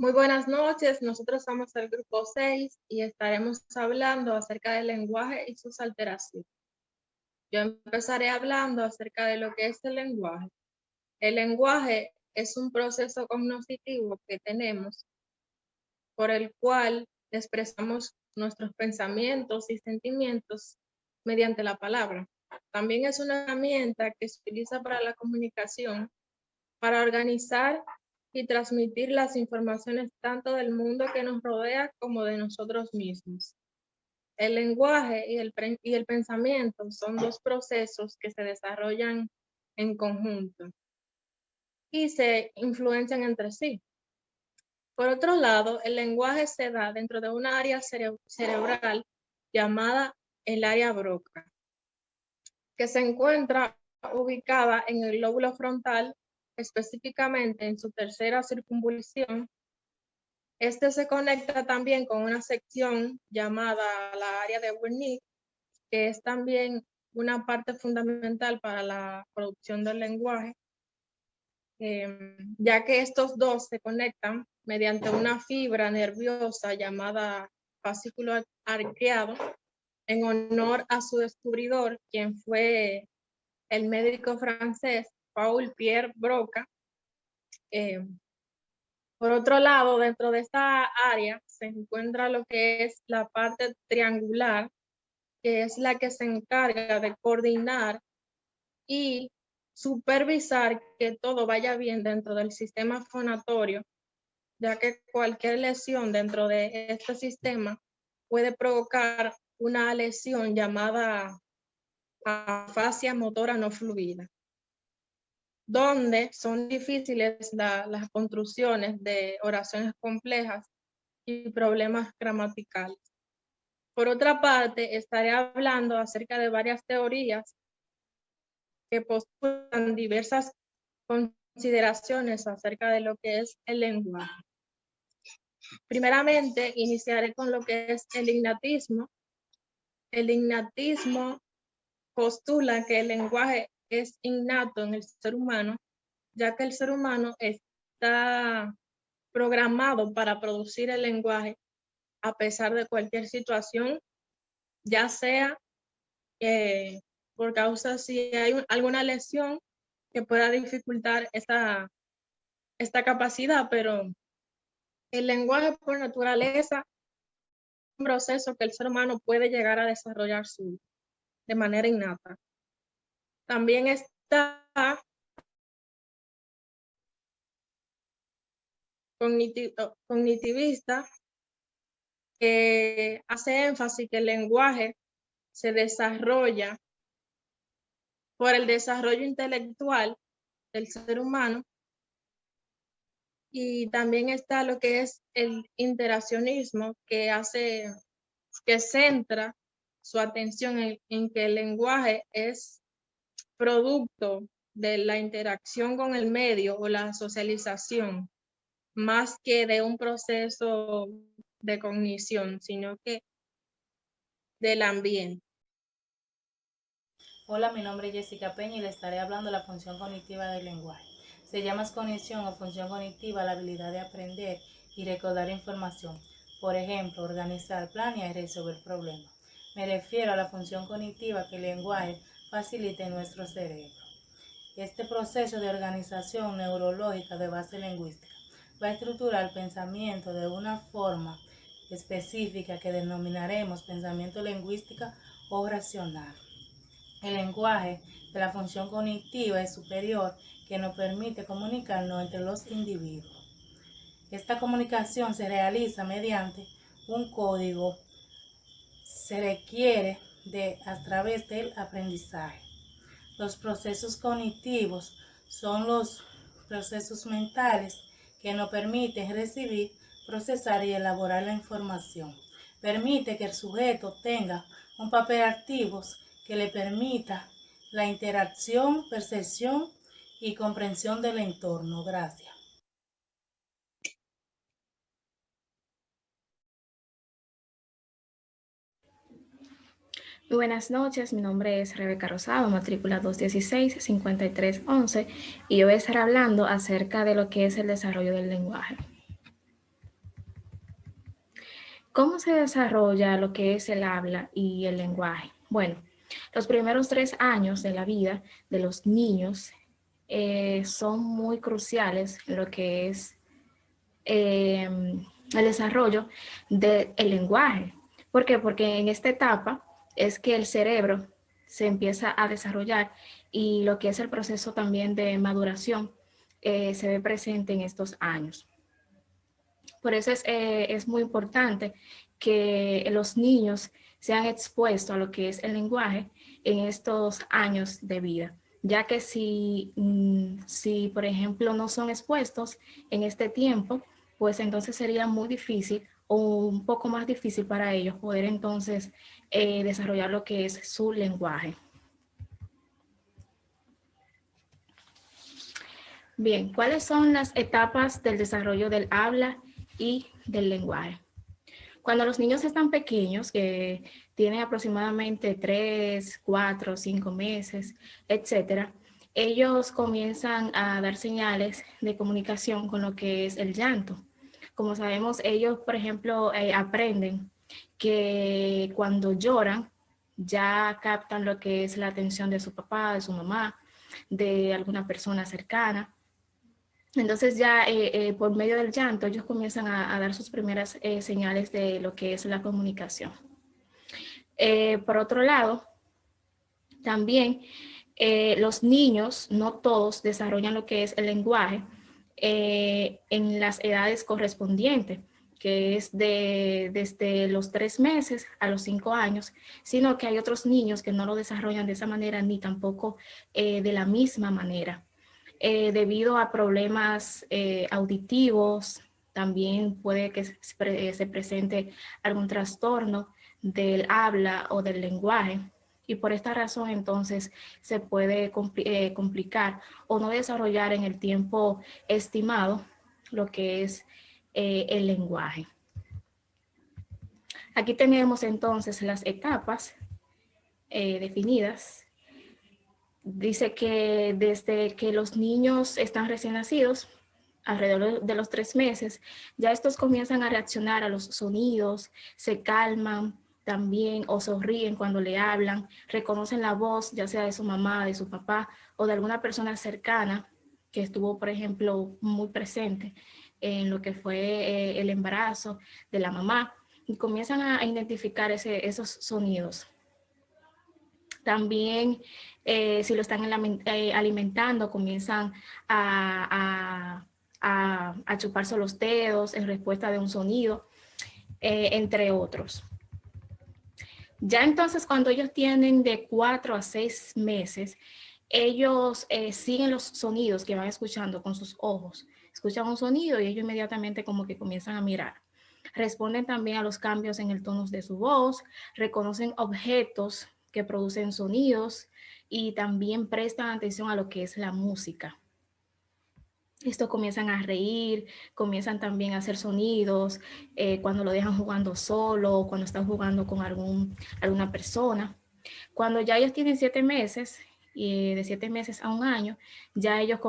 Muy buenas noches, nosotros somos el grupo 6 y estaremos hablando acerca del lenguaje y sus alteraciones. Yo empezaré hablando acerca de lo que es el lenguaje. El lenguaje es un proceso cognitivo que tenemos por el cual expresamos nuestros pensamientos y sentimientos mediante la palabra. También es una herramienta que se utiliza para la comunicación, para organizar y transmitir las informaciones tanto del mundo que nos rodea como de nosotros mismos. El lenguaje y el pensamiento son dos procesos que se desarrollan en conjunto y se influencian entre sí. Por otro lado, el lenguaje se da dentro de una área cerebral llamada el área Broca, que se encuentra ubicada en el lóbulo frontal, específicamente en su tercera circunvolución. Este se conecta también con una sección llamada la área de Wernicke, que es también una parte fundamental para la producción del lenguaje, ya que estos dos se conectan mediante una fibra nerviosa llamada fascículo arqueado, en honor a su descubridor, quien fue el médico francés Paul Pierre Broca. Por otro lado, dentro de esta área se encuentra lo que es la parte triangular, que es la que se encarga de coordinar y supervisar que todo vaya bien dentro del sistema fonatorio, ya que cualquier lesión dentro de este sistema puede provocar una lesión llamada afasia motora no fluida, donde son difíciles las construcciones de oraciones complejas y problemas gramaticales. Por otra parte, estaré hablando acerca de varias teorías que postulan diversas consideraciones acerca de lo que es el lenguaje. Primeramente, iniciaré con lo que es el ignatismo. El ignatismo postula que el lenguaje es innato en el ser humano, ya que el ser humano está programado para producir el lenguaje a pesar de cualquier situación, ya sea por causa si hay alguna lesión que pueda dificultar esta capacidad, pero el lenguaje por naturaleza es un proceso que el ser humano puede llegar a desarrollar de manera innata. También está cognitivista, que hace énfasis que el lenguaje se desarrolla por el desarrollo intelectual del ser humano. Y también está lo que es el interaccionismo, que centra su atención en que el lenguaje es producto de la interacción con el medio o la socialización, más que de un proceso de cognición, sino que del ambiente. Hola, mi nombre es Jessica Peña y le estaré hablando de la función cognitiva del lenguaje. Se llama cognición o función cognitiva la habilidad de aprender y recordar información. Por ejemplo, organizar, planear y resolver problemas. Me refiero a la función cognitiva que el lenguaje facilita en nuestro cerebro. Este proceso de organización neurológica de base lingüística va a estructurar el pensamiento de una forma específica que denominaremos pensamiento lingüístico o racional. El lenguaje de la función cognitiva es superior que nos permite comunicarnos entre los individuos. Esta comunicación se realiza mediante un código, se requiere a través del aprendizaje. Los procesos cognitivos son los procesos mentales que nos permiten recibir, procesar y elaborar la información. Permite que el sujeto tenga un papel activo que le permita la interacción, percepción y comprensión del entorno. Gracias. Muy buenas noches, mi nombre es Rebeca Rosado, matrícula 216-5311 y yo voy a estar hablando acerca de lo que es el desarrollo del lenguaje. ¿Cómo se desarrolla lo que es el habla y el lenguaje? Bueno, los primeros 3 años de la vida de los niños son muy cruciales en lo que es el desarrollo del lenguaje. ¿Por qué? Porque en esta etapa es que el cerebro se empieza a desarrollar y lo que es el proceso también de maduración se ve presente en estos años. Por eso es muy importante que los niños sean expuestos a lo que es el lenguaje en estos años de vida, ya que si por ejemplo, no son expuestos en este tiempo, pues entonces sería muy difícil o un poco más difícil para ellos poder entonces desarrollar lo que es su lenguaje. Bien, ¿cuáles son las etapas del desarrollo del habla y del lenguaje? Cuando los niños están pequeños, que tienen aproximadamente 3, 4, 5 meses, etcétera, ellos comienzan a dar señales de comunicación con lo que es el llanto. Como sabemos, ellos, por ejemplo, aprenden que cuando lloran, ya captan lo que es la atención de su papá, de su mamá, de alguna persona cercana. Entonces ya por medio del llanto ellos comienzan a dar sus primeras señales de lo que es la comunicación. Por otro lado, también los niños, no todos, desarrollan lo que es el lenguaje en las edades correspondientes, que es desde los 3 meses a los 5 años, sino que hay otros niños que no lo desarrollan de esa manera ni tampoco de la misma manera. Debido a problemas auditivos, también puede que se presente algún trastorno del habla o del lenguaje. Y por esta razón, entonces, se puede complicar o no desarrollar en el tiempo estimado lo que es el lenguaje. Aquí tenemos entonces las etapas definidas. Dice que desde que los niños están recién nacidos, alrededor de los 3 meses, ya estos comienzan a reaccionar a los sonidos, se calman también o sonríen cuando le hablan, reconocen la voz, ya sea de su mamá, de su papá o de alguna persona cercana que estuvo, por ejemplo, muy presente en lo que fue el embarazo de la mamá, y comienzan a identificar esos sonidos. También, si lo están alimentando, comienzan a chuparse los dedos en respuesta de un sonido, entre otros. Ya entonces, cuando ellos tienen de 4 a 6 meses, ellos siguen los sonidos que van escuchando con sus ojos. Escuchan un sonido y ellos inmediatamente como que comienzan a mirar. Responden también a los cambios en el tono de su voz, reconocen objetos que producen sonidos y también prestan atención a lo que es la música. Estos comienzan a reír, comienzan también a hacer sonidos cuando lo dejan jugando solo, cuando están jugando con alguna persona. Cuando ya ellos tienen 7 meses, y de 7 meses a 1 año, ya ellos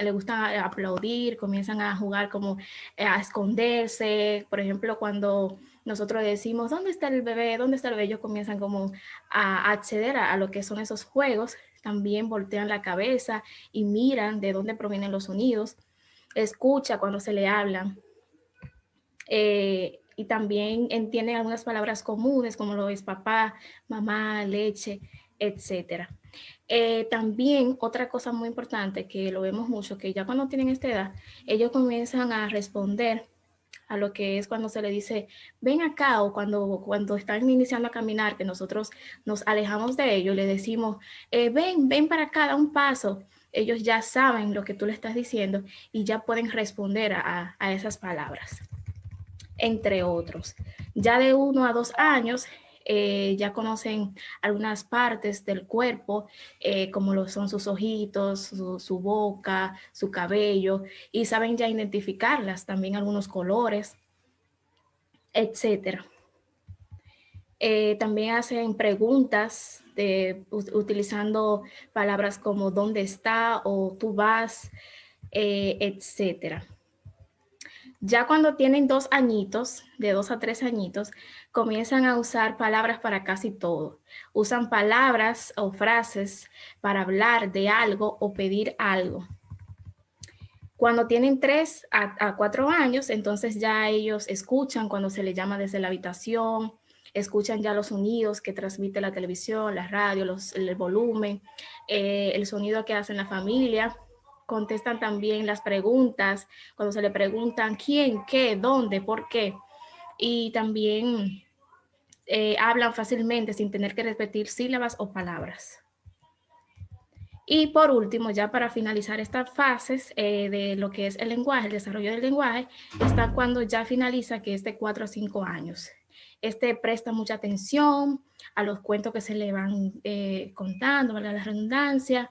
les gusta aplaudir, comienzan a jugar como a esconderse. Por ejemplo, cuando nosotros decimos, ¿dónde está el bebé? ¿Dónde está el bebé? Ellos comienzan como a acceder a lo que son esos juegos. También voltean la cabeza y miran de dónde provienen los sonidos. Escucha cuando se le hablan. Y también entienden algunas palabras comunes como lo es papá, mamá, leche, etcétera. También otra cosa muy importante que lo vemos mucho, que ya cuando tienen esta edad, ellos comienzan a responder a lo que es cuando se le dice, ven acá, o cuando están iniciando a caminar, que nosotros nos alejamos de ellos, le decimos, ven para acá, da un paso. Ellos ya saben lo que tú le estás diciendo y ya pueden responder a esas palabras, entre otros. Ya de 1 a 2 años, ya conocen algunas partes del cuerpo, como lo son sus ojitos, su boca, su cabello, y saben ya identificarlas, también algunos colores, etc. También hacen preguntas utilizando palabras como dónde está o tú vas, etc. Ya cuando tienen 2 añitos, de 2 a 3 añitos, comienzan a usar palabras para casi todo. Usan palabras o frases para hablar de algo o pedir algo. Cuando tienen 3 a 4 años, entonces ya ellos escuchan cuando se les llama desde la habitación, escuchan ya los sonidos que transmite la televisión, la radio, el volumen, el sonido que hacen la familia. Contestan también las preguntas, cuando se le preguntan quién, qué, dónde, por qué. Y también hablan fácilmente sin tener que repetir sílabas o palabras. Y por último, ya para finalizar estas fases de lo que es el lenguaje, el desarrollo del lenguaje, está cuando ya finaliza, que es de 4 a 5 años. Presta mucha atención a los cuentos que se le van contando, valga la redundancia,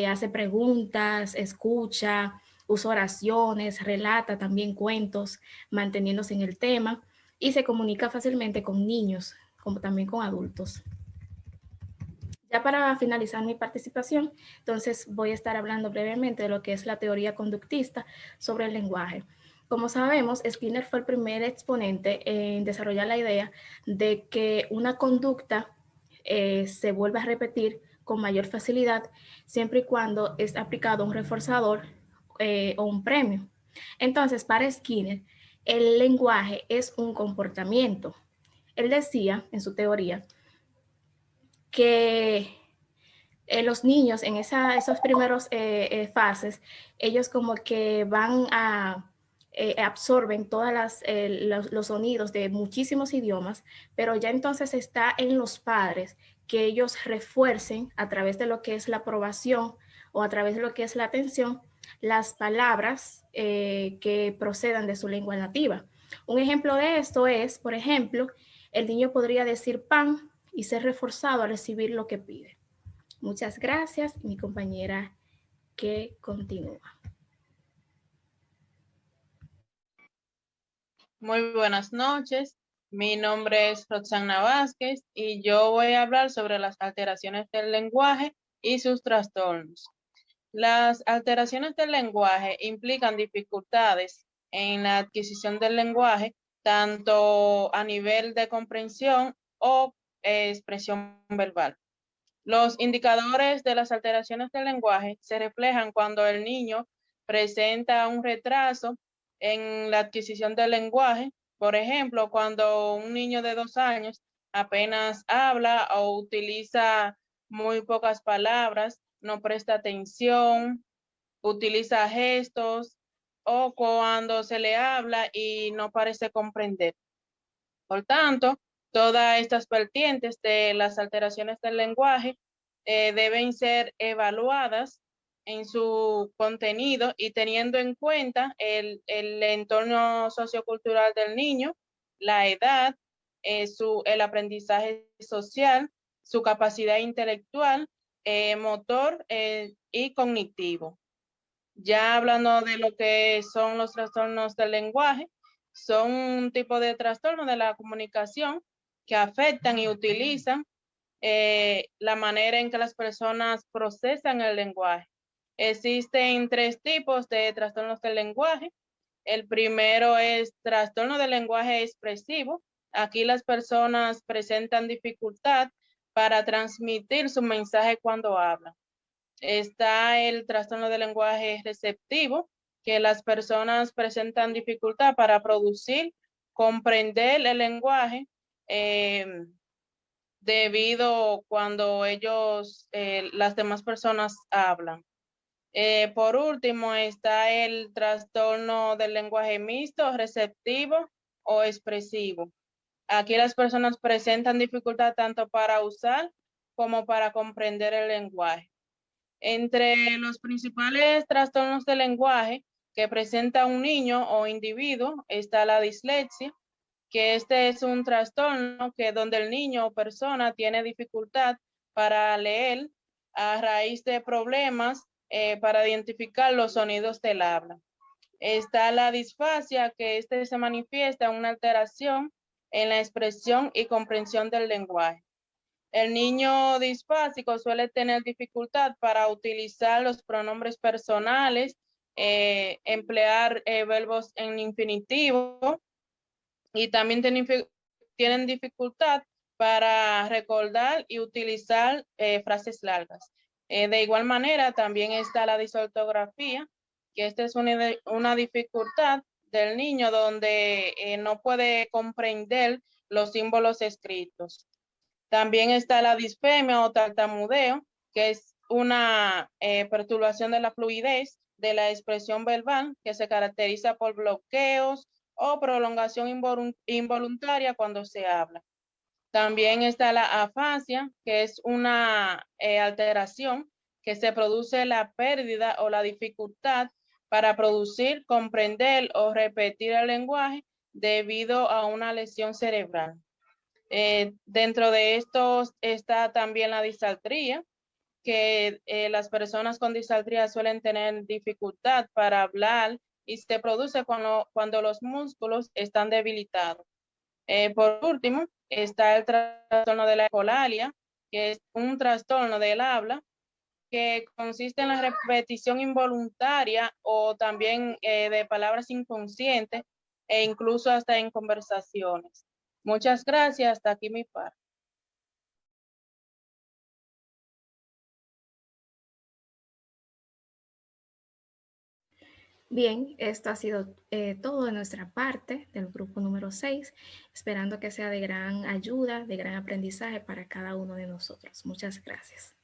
hace preguntas, escucha, usa oraciones, relata también cuentos, manteniéndose en el tema, y se comunica fácilmente con niños, como también con adultos. Ya para finalizar mi participación, entonces voy a estar hablando brevemente de lo que es la teoría conductista sobre el lenguaje. Como sabemos, Skinner fue el primer exponente en desarrollar la idea de que una conducta se vuelve a repetir con mayor facilidad siempre y cuando es aplicado un reforzador o un premio. Entonces, para Skinner, el lenguaje es un comportamiento. Él decía en su teoría que los niños en esos primeros fases, ellos como que van a absorben todos los sonidos de muchísimos idiomas, pero ya entonces está en los padres que ellos refuercen a través de lo que es la aprobación o a través de lo que es la atención, las palabras que procedan de su lengua nativa. Un ejemplo de esto es, por ejemplo, el niño podría decir pan y ser reforzado a recibir lo que pide. Muchas gracias, mi compañera que continúa. Muy buenas noches. Mi nombre es Roxana Vázquez y yo voy a hablar sobre las alteraciones del lenguaje y sus trastornos. Las alteraciones del lenguaje implican dificultades en la adquisición del lenguaje, tanto a nivel de comprensión o expresión verbal. Los indicadores de las alteraciones del lenguaje se reflejan cuando el niño presenta un retraso en la adquisición del lenguaje. Por ejemplo, cuando un niño de 2 años apenas habla o utiliza muy pocas palabras, no presta atención, utiliza gestos, o cuando se le habla y no parece comprender. Por tanto, todas estas vertientes de las alteraciones del lenguaje deben ser evaluadas en su contenido y teniendo en cuenta el entorno sociocultural del niño, la edad, el aprendizaje social, su capacidad intelectual, motor y cognitivo. Ya hablando de lo que son los trastornos del lenguaje, son un tipo de trastorno de la comunicación que afectan y utilizan la manera en que las personas procesan el lenguaje. Existen 3 tipos de trastornos del lenguaje. El primero es trastorno del lenguaje expresivo. Aquí las personas presentan dificultad para transmitir su mensaje cuando hablan. Está el trastorno del lenguaje receptivo, que las personas presentan dificultad para producir, comprender el lenguaje debido cuando las demás personas hablan. Por último, está el trastorno del lenguaje mixto, receptivo o expresivo. Aquí las personas presentan dificultad tanto para usar como para comprender el lenguaje. Entre los principales trastornos del lenguaje que presenta un niño o individuo está la dislexia, que este es un trastorno donde el niño o persona tiene dificultad para leer a raíz de problemas para identificar los sonidos del habla. Está la disfasia, que se manifiesta en una alteración en la expresión y comprensión del lenguaje. El niño disfásico suele tener dificultad para utilizar los pronombres personales emplear verbos en infinitivo y también tienen dificultad para recordar y utilizar frases largas. De igual manera, también está la disortografía, que esta es una dificultad del niño donde no puede comprender los símbolos escritos. También está la disfemia o tartamudeo, que es una perturbación de la fluidez de la expresión verbal que se caracteriza por bloqueos o prolongación involuntaria cuando se habla. También está la afasia, que es una alteración que se produce la pérdida o la dificultad para producir, comprender o repetir el lenguaje debido a una lesión cerebral. Dentro de estos está también la disartría, que las personas con disartría suelen tener dificultad para hablar y se produce cuando los músculos están debilitados. Por último, está el trastorno de la ecolalia, que es un trastorno del habla que consiste en la repetición involuntaria o también de palabras inconscientes e incluso hasta en conversaciones. Muchas gracias. Hasta aquí mi parte. Bien, esto ha sido todo de nuestra parte del grupo número 6, esperando que sea de gran ayuda, de gran aprendizaje para cada uno de nosotros. Muchas gracias.